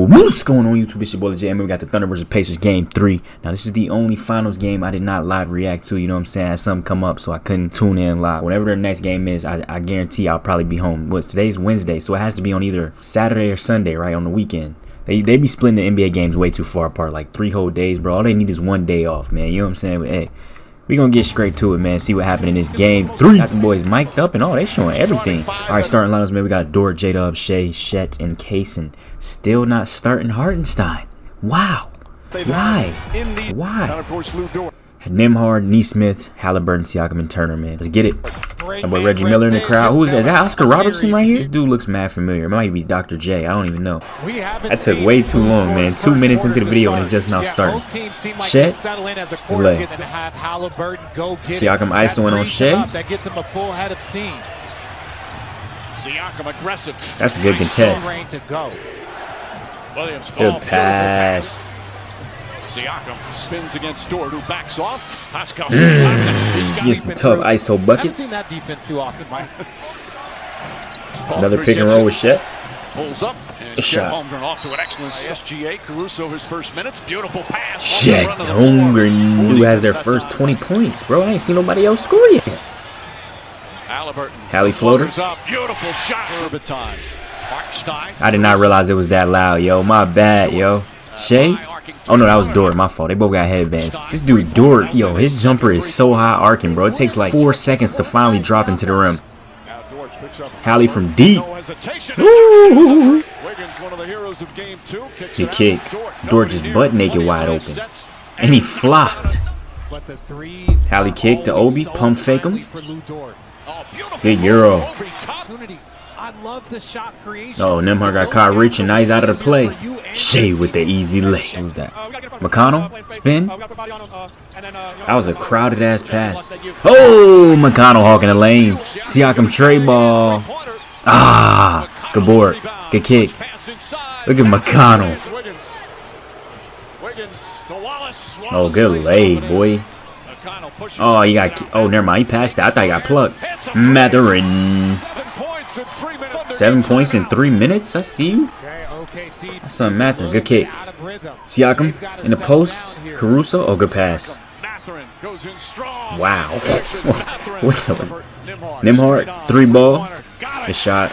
What's going on YouTube? It's your boy Lvgit, and we got the Thunder vs Pacers game 3. Now this is the only finals game I did not live react to, you know what I'm saying? I had something come up so I couldn't tune in live. Whenever their next game is, I guarantee I'll probably be home. Today's Wednesday, so it has to be on either Saturday or Sunday, right, on the weekend. They be splitting the NBA games way too far apart, like 3 whole days, bro. All they need is 1 day off, man, you know what I'm saying? But hey, we gonna get straight to it, man. See what happened in this game 3. Got some boys mic'd up and all. They showing everything. All right, starting lineups, man. We got Dort, J-Dub, Shea, Shet, and Kaysen. Still not starting Hartenstein. Wow. Why? Why? Nembhard, Nesmith, Halliburton, Siakam, and Turner, man. Let's get it. That boy Reggie Miller in the crowd. Who is that? Is that Oscar Robertson right here? This dude looks mad familiar. It might be Dr. J. I don't even know. That took way too long, man. 2 minutes into the video and it's just now starting. Shet, delay. Siakam isoing on Shea. That's a good contest. Good pass. Siakam spins against Dort, who backs off. Get some tough ISO buckets. Seen that defense too often, Mike. Another pick and roll with Shet. Pulls up. A shot. Holmgren off to an excellent SGA. Caruso his first minutes. Beautiful pass. Shet, Holmgren, who has their first 20 points, bro. I ain't seen nobody else score yet. Hallie floater. Beautiful shot. I did not realize it was that loud, yo. My bad, yo. Shea? Oh no, that was Dort. My fault. They both got headbands. This dude Dort, yo, his jumper is so high arcing, bro. It takes like 4 seconds to finally drop into the rim. Hallie from deep. Woo! Good kick. Dort just butt naked wide open. And he flopped. Hallie kick to Obi. Pump fake him. Good Euro. Oh, Nembhard got caught reaching. Now he's out of the play. Shea with the easy lay. Who's that? McConnell? Spin? That was a crowded ass pass. Oh, McConnell hawking the lanes. Siakam tray ball. Ah, good board. Good kick. Look at McConnell. Oh, good lay, boy. Oh, he got. Oh, never mind. He passed that. I thought he got plucked. Matherin. 7 points in 3 minutes. I see you. That's something, Matherin. Good kick. Siakam in the post. Caruso. Oh, good pass. Wow. What's up? Nembhard. 3 ball. Good shot.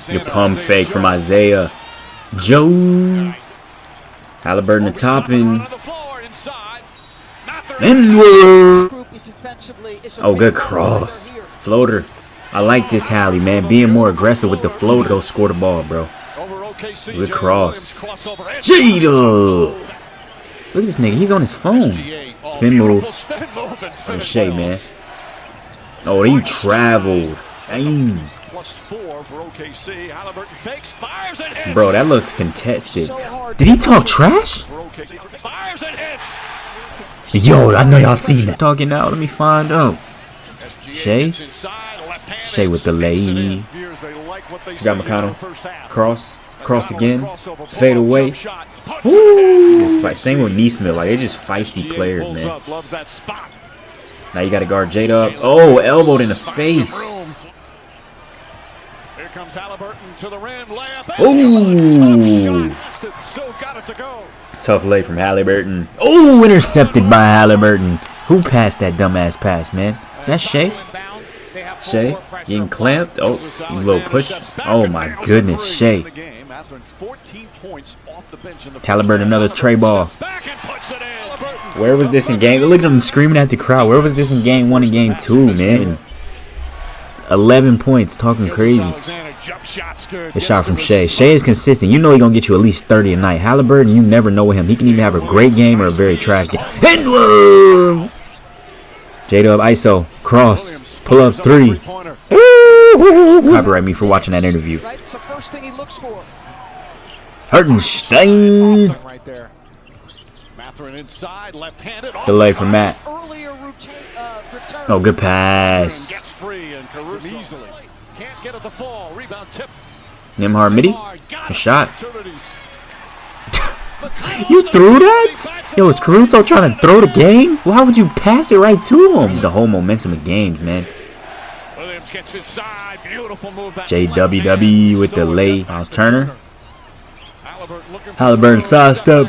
Good pump fake from Isaiah. Joe. Halliburton the top and. Oh, good cross. Floater. I like this Hallie, man. Being more aggressive with the floater. Go score the ball, bro. Good cross. Jada. Look at this nigga. He's on his phone. Spin move. Oh, Shea, man. Oh, you traveled. Dang. Bro, that looked contested. Did he talk trash? Yo, I know y'all seen that. Talking now, let me find out. Shea? Shea with the lay. Got McConnell. Cross. Cross again. Fade away. Woo! Just fight. Same with Nesmith. Like, they're just feisty players, man. Now you got to guard J-Dub. Oh, elbowed in the face. Ooh. Tough lay from Halliburton. Oh, intercepted by Halliburton. Who passed that dumbass pass, man? Is that Shea? Shea getting clamped. Oh, a little push. Oh my goodness, Shea. Halliburton another tray ball. Where was this in game? Look at him screaming at the crowd. Where was this in game 1 and game 2, man? 11 points, talking crazy. The shot from Shea. Shea is consistent. You know he's going to get you at least 30 a night. Halliburton, you never know with him. He can either have a great game or a very trash game. And J-Dub ISO. Cross. Pull up 3. Copyright me for watching that interview. Hartenstein. Delay from Matt. Oh, good pass. Nembhard midi. A shot. You threw that? Yo, is Caruso trying to throw the game? Why would you pass it right to him? It's the whole momentum of games, man. Gets inside. Beautiful move. JWW with the lay. Miles Turner. Halliburton sidestep.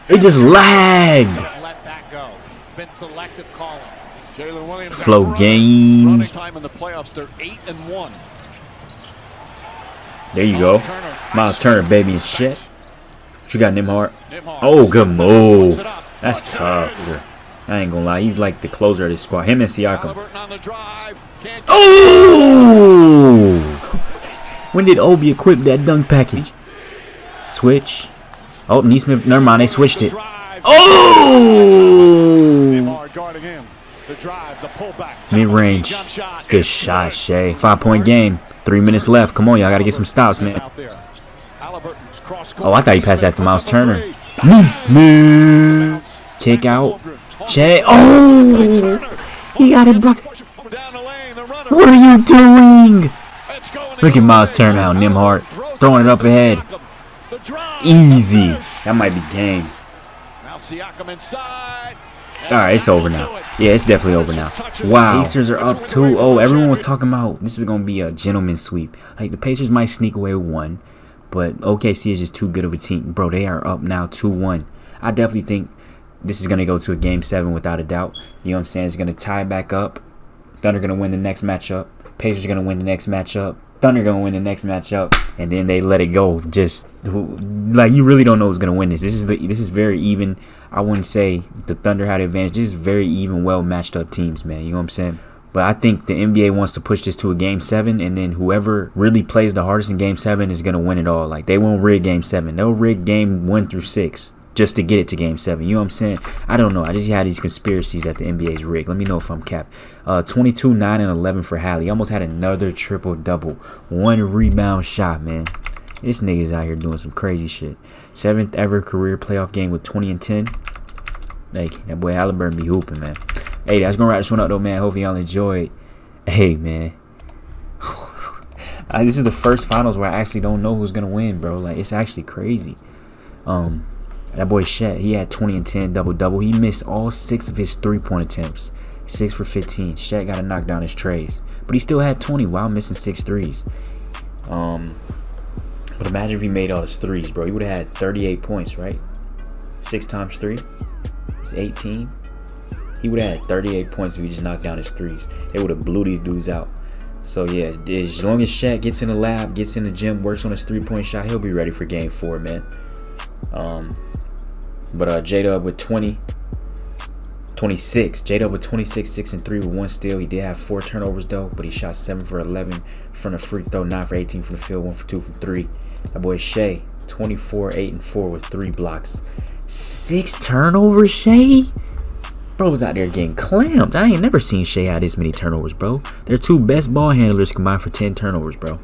It just lagged. Let that go. Been selective calling. Jalen Williams Flow game. running time in the playoffs. They're 8-1. There you go. Miles Turner, baby, and shit. What you got, Nimhart? Oh, good move. That's tough. I ain't gonna lie. He's like the closer of this squad. Him and Siakam. Oh! When did Obi equip that dunk package? Switch. Oh, Neesmith. Never mind. They switched it. Oh! Mid-range. Good shot, Shea. 5-point game. 3 minutes left. Come on, y'all. Got to get some stops, man. Oh, I thought he passed that to Miles Turner. Neesmith. Kick out. Shea. Oh! He got it blocked. What are you doing? Look at Miles Turner out. Nimhart throwing it up ahead. Easy. That might be game. Alright, it's over now. Yeah, it's definitely over now. Wow. Pacers are up 2-0. Everyone was talking about this is going to be a gentleman's sweep. Like, the Pacers might sneak away with 1, but OKC is just too good of a team. Bro, they are up now 2-1. I definitely think this is going to go to a Game 7 without a doubt. You know what I'm saying? It's going to tie back up. Thunder going to win the next matchup. Pacers going to win the next matchup. Thunder going to win the next matchup. And then they let it go. Just, like, you really don't know who's going to win this. This is very even. I wouldn't say the Thunder had advantage. This is very even, well matched up teams, man. You know what I'm saying? But I think the NBA wants to push this to a Game 7, and then whoever really plays the hardest in Game 7 is going to win it all. Like, they won't rig Game 7. They'll rig Game 1 through 6 just to get it to Game 7. You know what I'm saying? I don't know. I just had these conspiracies that the NBA's rigged. Let me know if I'm capped. 22, 9, and 11 for Hallie. Almost had another triple-double. 1 rebound shot, man. This nigga's out here doing some crazy shit. 7th ever career playoff game with 20 and 10. Hey, that boy Halliburton be hooping, man. Hey, that's gonna wrap this one up, though, man. Hope y'all enjoyed. Hey, man. This is the first finals where I actually don't know who's gonna win, bro. Like, it's actually crazy. That boy Shet, he had 20 and 10 double-double. He missed all 6 of his 3-point attempts. 6 for 15. Shet got to knock down his trays. But he still had 20 while missing 6 threes. But imagine if he made all his threes, bro. He would have had 38 points, right? 6 times 3 is 18. He would have had 38 points if he just knocked down his threes. They would have blew these dudes out. So, yeah, as long as Shaq gets in the lab, gets in the gym, works on his 3-point shot, he'll be ready for Game 4, man. But J-Dub with 26. J-Dub with 26, 6 and 3 with 1 steal. He did have 4 turnovers, though, but he shot 7 for 11 from the free throw, 9 for 18 from the field, 1 for 2 from 3. That boy Shea, 24, 8 and 4 with 3 blocks. 6 turnovers, Shea? Bro was out there getting clammed. I ain't never seen Shea have this many turnovers, bro. Their 2 best ball handlers combined for 10 turnovers, bro.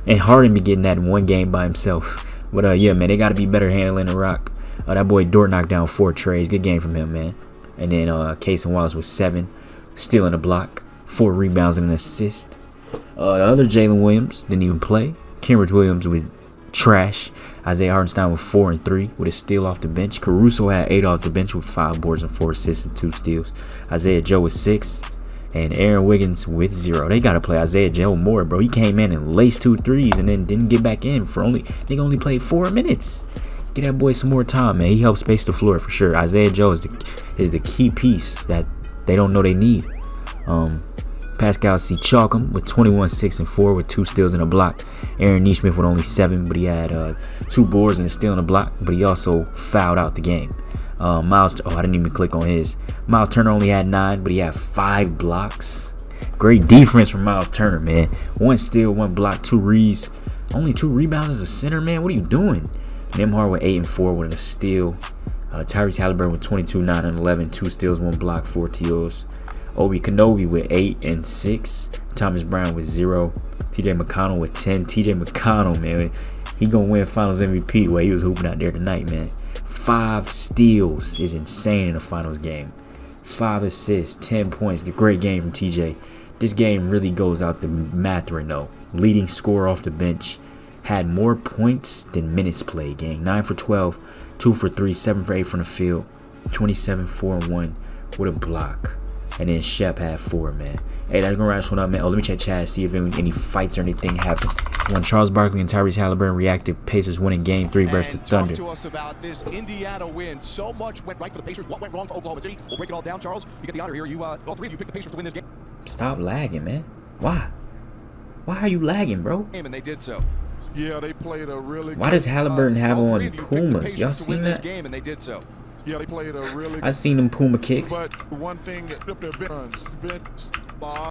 And Harden be getting that in 1 game by himself. But, yeah, man, they got to be better handling the rock. That boy Dort knocked down 4 trays. Good game from him, man. And then Case and Wallace with 7. Stealing a block. 4 rebounds and an assist. The other Jalen Williams didn't even play. Kenrich Williams with trash. Isaiah Hartenstein with 4 and 3 with a steal off the bench. Caruso had 8 off the bench with 5 boards and 4 assists and 2 steals. Isaiah Joe with 6. And Aaron Wiggins with 0. They got to play Isaiah Joe more, bro. He came in and laced 2 threes and then didn't get back in for they only played 4 minutes. Get that boy some more time, man. He helps space the floor for sure. Isaiah Joe is the key piece that they don't know they need. Pascal C. Chalkham with 21, 6 and 4 with 2 steals and a block. Aaron Neesmith with only 7, but he had 2 boards and a steal and a block. But he also fouled out the game. I didn't even click on his. Miles Turner only had 9, but he had 5 blocks. Great defense from Miles Turner, man. 1 steal, 1 block, 2 reads. Only 2 rebounds as a center, man. What are you doing? Nimhart with 8 and 4 with a steal. Tyrese Halliburton with 22, 9 and 11, 2 steals, 1 block, 4 TOs. Obi Kenobi with 8 and 6. Thomas Brown with 0. TJ McConnell with 10. TJ McConnell, man, he gonna win Finals MVP the way he was hooping out there tonight, man. 5 steals is insane in a Finals game. 5 assists, 10 points. Great game from TJ. This game really goes out to Mathurin, though. Leading scorer off the bench. Had more points than minutes played, gang. 9 for 12, 2 for 3, 7 for 8 from the field, 27, 4 and 1 with a block. And then Shep had 4, man. Hey, that's gonna wrap this one up, man. Oh, let me check chat, see if any fights or anything happened. When Charles Barkley and Tyrese Halliburton reacted, Pacers winning Game 3 versus the Thunder. Talk to us about this Indiana win. So much went right for the Pacers. What went wrong for Oklahoma City? We'll break it all down, Charles. You get the honor here. You, all 3 of you picked the Pacers to win this game. Stop lagging, man. Why? Why are you lagging, bro? And they did so. Yeah, they played a really. Why does Halliburton have on Pumas? Y'all seen that? Game and they did so. Yeah, they played a really. I seen them Puma kicks. But one thing that flipped their bench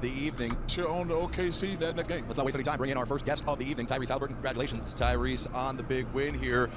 the evening. Sure on the OKC that next game. Let's not waste any time. Bring in our first guest of the evening, Tyrese Halliburton. Congratulations, Tyrese, on the big win here.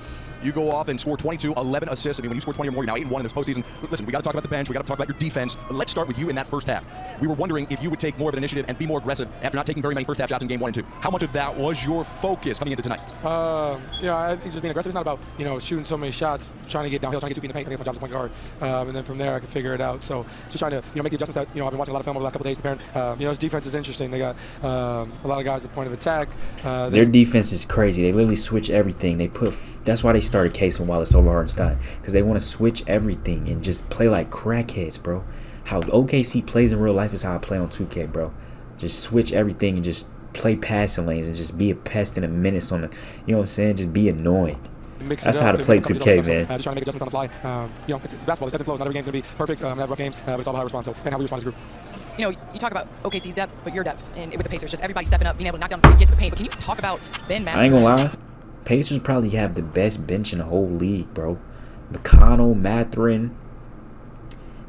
You go off and score 22, 11 assists. I mean, when you score 20 or more, you're now 8-1 in this postseason. Listen, we got to talk about the bench. We got to talk about your defense. Let's start with you in that first half. We were wondering if you would take more of an initiative and be more aggressive after not taking very many first half shots in game 1 and 2. How much of that was your focus coming into tonight? I think just being aggressive. It's not about shooting so many shots, trying to get downhill, trying to get 2 feet in the paint. I think that's my job as a point guard, and then from there I can figure it out. So just trying to make the adjustments that I've been watching a lot of film over the last couple of days preparing. His defense is interesting. They got a lot of guys at the point of attack. Their defense is crazy. They literally switch everything. That's why they started Case and Wallace over Hartenstein, because they want to switch everything and just play like crackheads, bro. How OKC plays in real life is how I play on 2K, bro. Just switch everything and just play passing lanes and just be a pest and a menace on the, you know what I'm saying? Just be annoying. That's how to play 2K, man. Just trying to make adjustments on the fly. It's basketball. It's ebbs and flows. Not every game's going to be perfect. Have rough games, but it's all about how we respond and how we respond as a group. You talk about OKC's depth, but your depth and with the Pacers, just everybody stepping up, being able to knock down 3, get to the paint. But can you talk about Ben Mathurin? I ain't gonna lie. Pacers probably have the best bench in the whole league, bro. McConnell, Mathurin,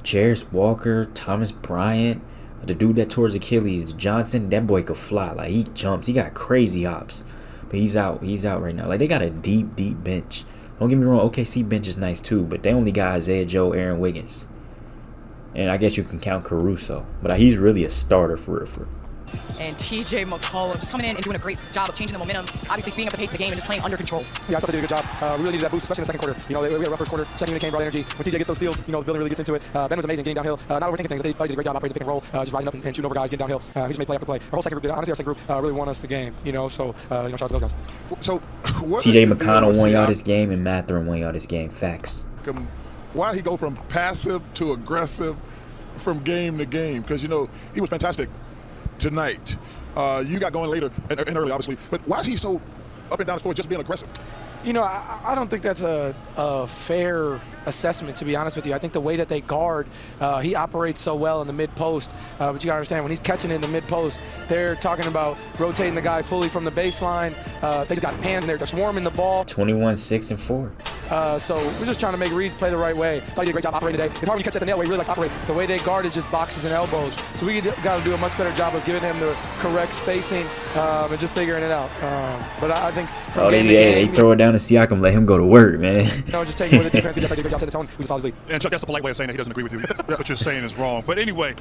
Jarris Walker, Thomas Bryant, the dude that tore his Achilles, Johnson, that boy could fly. Like, he jumps. He got crazy hops. But he's out. He's out right now. Like, they got a deep, deep bench. Don't get me wrong, OKC bench is nice too, but they only got Isaiah Joe, Aaron Wiggins. And I guess you can count Caruso. But he's really a starter for real. And TJ McCollum just coming in and doing a great job of changing the momentum, obviously speeding up the pace of the game and just playing under control. Yeah, I thought they did a good job. We really needed that boost, especially in the second quarter. We had a rough first quarter. Second unit came, brought energy. When TJ gets those steals, the building really gets into it. Ben was amazing getting downhill. Not overthinking things. They did a great job operating the pick and roll, just rising up and shooting over guys, getting downhill. He just made play after play. Our whole second group did. Honestly, our second group really won us the game. So shout out to those guys. So, TJ McConnell won y'all this game and Mathurin won y'all this game. Facts. Why he go from passive to aggressive from game to game? Because he was fantastic tonight. You got going later and early, obviously. But why is he so up and down his floor just being aggressive? I don't think that's a fair assessment, to be honest with you. I think the way that they guard, he operates so well in the mid-post. But you got to understand, when he's catching in the mid-post, they're talking about rotating the guy fully from the baseline. They just got hands in there. They're swarming the ball. 21, 6, and 4. So we're just trying to make Reeves play the right way. Thought he did a great job operating today. It's hard when you catch that the nail way. He really likes to operate. The way they guard is just boxes and elbows. So we got to do a much better job of giving him the correct spacing and just figuring it out. But I think from game to game, they throw it down to Siakam, let him go to work, man. Just take more of the defense. We did a great job setting the tone. We just follow his lead. And Chuck, that's a polite way of saying that he doesn't agree with you. What you're saying is wrong. But anyway,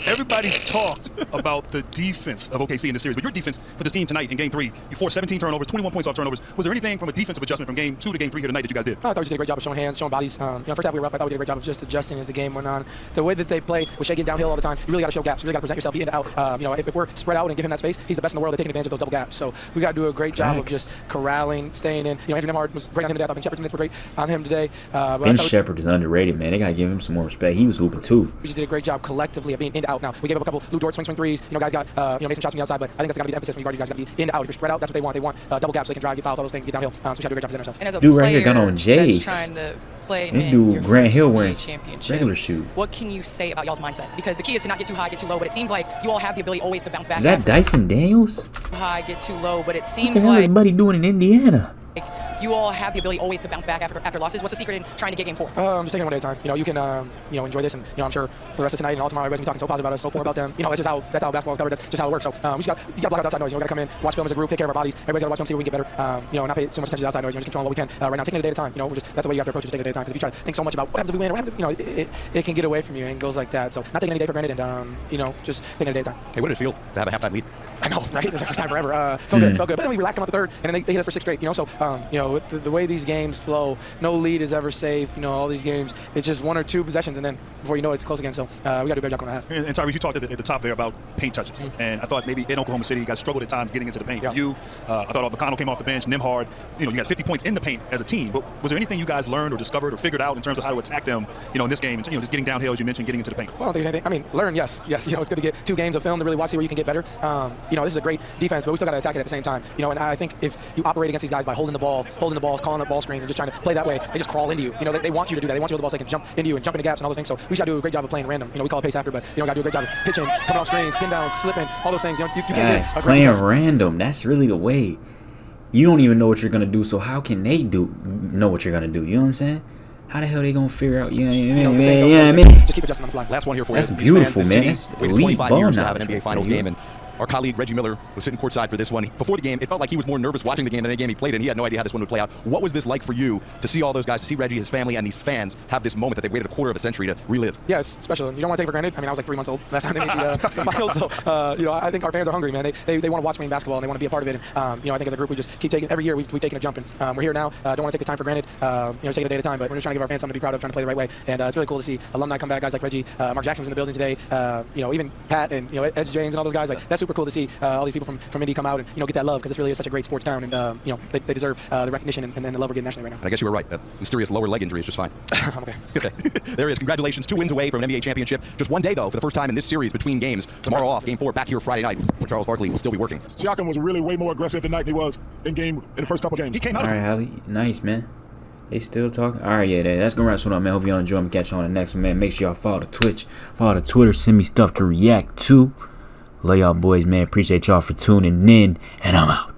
everybody's talked about the defense of OKC in this series. But your defense for this team tonight in Game 3, you forced 17 turnovers, 21 points off turnovers. Was there anything from a defensive adjustment from Game 2 to Game 3 here tonight that you guys did? I thought we did a great job of showing hands, showing bodies. First half we were rough. I thought we did a great job of just adjusting as the game went on. The way that they play with Shea getting downhill all the time, you really got to show gaps. You really got to present yourself, be in and out. If we're spread out and give him that space, he's the best in the world at taking advantage of those double gaps. So we got to do a great job of just corralling, staying in. Andrew Nemhard was great on him today. I thought Shepard's minutes were great on him today. Ben Shepherd is underrated, man. They got to give him some more respect. He was hooping too. We just did a great job collectively of being in to out. Now we gave up a couple Lou Dort swing threes. Guys got made some shots from the outside, but I think that's got to be the emphasis when you guard these guys. Got to be in to out. If you're spread out, that's what they want. They want double gaps so they can drive, get fouls, all those things, get downhill. So we got to do a great job presenting ourselves. And as a dude player right here got on J's. Trying to play this in dude your Grant first Hill wearing championship, regular shoes. What can you say about y'all's mindset? Because the key is to not get too high, get too low. But it seems like you all have the ability always to bounce back. Is that Dyson Daniels? High, get too low. But it What seems the hell like is Buddy doing in Indiana? you all have the ability always to bounce back after losses. What's the secret in trying to get Game 4? Just taking it one day at a time. You can enjoy this, and I'm sure for the rest of tonight and all tomorrow, everybody's gonna be talking so positive about us, so poor about them. That's how basketball is covered. That's just how it works. So you got to block out outside noise. We got to come in, watch film as a group, take care of our bodies. Everybody's got to watch film, see if we can get better. Not pay so much attention to outside noise. Just controlling what we can right now, taking it a day at a time. That's the way you have to approach it. Just take it a day at a time. Because if you try to think so much about what happens if we win, what happens, it can get away from you and goes like that. So not taking any day for granted, and just taking it a day at a time. Hey, what did it feel to have a halftime lead? I know, right? It's our first time forever. Felt good. But then we relaxed them out the third, and then they hit us for 6 straight. So the way these games flow, no lead is ever safe. All these games, it's just 1 or 2 possessions, and then before you know it, it's close again. So we got to do a better job on the half. And Tyrese, you talked at the top there about paint touches, and I thought maybe in Oklahoma City you guys struggled at times getting into the paint. Yeah. You, I thought McConnell came off the bench, Nimhard, you got 50 points in the paint as a team. But was there anything you guys learned or discovered or figured out in terms of how to attack them, in this game, and just getting downhill as you mentioned, getting into the paint? Well, I don't think there's anything. I mean, learn, yes. It's good to get 2 games of film to really watch, see where you can get better. This is a great defense, but we still got to attack it at the same time. And I think if you operate against these guys by holding the ball, calling up ball screens, and just trying to play that way, they just crawl into you. They want you to do that. They want you to hold the ball so they can jump into you and jump into gaps and all those things. So we should do a great job of playing random. We call it pace after, but got to do a great job of pitching, coming off screens, pin downs, slipping, all those things. You can't Guys, get playing random. That's really the way. You don't even know what you're gonna do, so how can they know what you're gonna do? You know what I'm saying? How the hell they gonna figure out? Just keep adjusting on the fly. Last one here for That's you. beautiful, These man. fans, That's this city elite waited 25 ball years to have an knowledge NBA right Finals there. game, and our colleague Reggie Miller was sitting courtside for this one. Before the game, it felt like he was more nervous watching the game than any game he played in. He had no idea how this one would play out. What was this like for you to see all those guys, to see Reggie, his family, and these fans have this moment that they waited a quarter of a century to relive? Yeah, it's special. You don't want to take it for granted. I mean, I was like 3 months old last time they made the finals. So, I think our fans are hungry, man. They want to watch me in basketball and they want to be a part of it. And, I think as a group, we just keep taking, every year we've taken a jump, and we're here now. Don't want to take this time for granted. Take it a day at a time, but we're just trying to give our fans something to be proud of, trying to play the right way. And it's really cool to see alumni come back, guys like Reggie. Mark Jackson was in the building today. Even Pat and, Edge James and all those guys. Like, that's super cool to see all these people from Indy come out and, get that love, because this really is such a great sports town, and, they deserve the recognition and the love we're getting nationally right now. And I guess you were right. That mysterious lower leg injury is just fine. I'm okay. Okay. There he is. Congratulations. 2 wins away from an NBA championship. Just one day, though, for the first time in this series between games. Tomorrow off. Game 4 back here Friday night, where Charles Barkley will still be working. Siakam was really way more aggressive tonight than he was in the first couple games. He came out. All right, Hallie. Nice, man. They still talking? All right, yeah, that's going to wrap it up, man. Hope y'all enjoy me. Catch you on the next one, man. Make sure y'all follow the Twitch, follow the Twitter. Send me stuff to react to. Love y'all boys, man. Appreciate y'all for tuning in, and I'm out.